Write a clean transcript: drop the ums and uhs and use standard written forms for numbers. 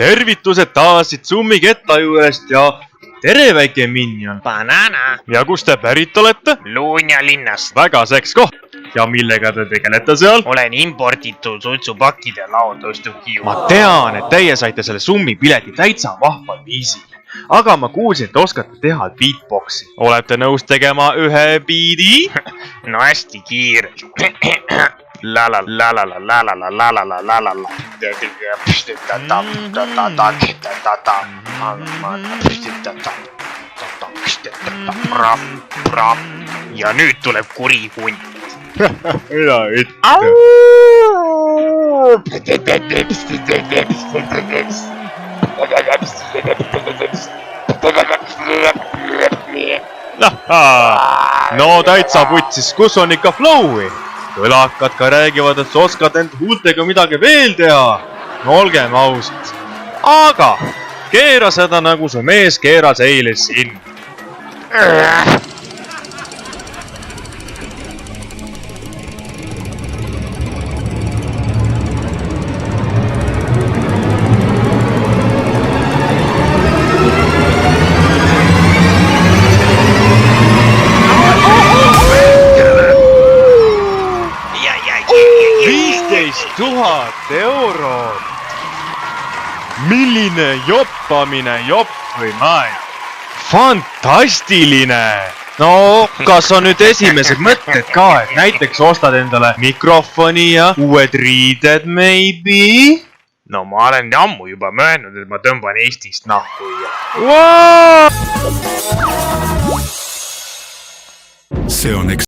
tervitused taas siit Summi ketta juurest ja tere, väike minjon. Banana. Ja kust te pärit olete? Luunja linnast. Väga seks koht. Ja millega te tegelete seal? Olen imporditud suitsupakkide laotõstuki juurde. Ma tean, et teie saite selle Summi pileti täitsa vahval viisil. Aga ma kuulsin, et oskate teha beatboxi. Olete nõus tegema ühe biidi? No hästi kiire. La la la la la la la la la la la la la la. Ja nüüd tuleb kuri hunt. Mida ütle? No täitsa putsis, kus on ikka flow'i? Kõlakad ka räägivad, et sa oskad end huultega midagi veel teha. No olgem ausad. Aga keera seda nagu su mees keeras eile siin. €15,000. Milline joppamine jopp või maailm. Fantastiline. No, kas on nüüd esimesed mõtted ka, et näiteks ostad endale mikrofoni ja uued riided maybe? No ma olen ammu juba möönud, et ma tõmban Eestist nahku ja... Wow! See on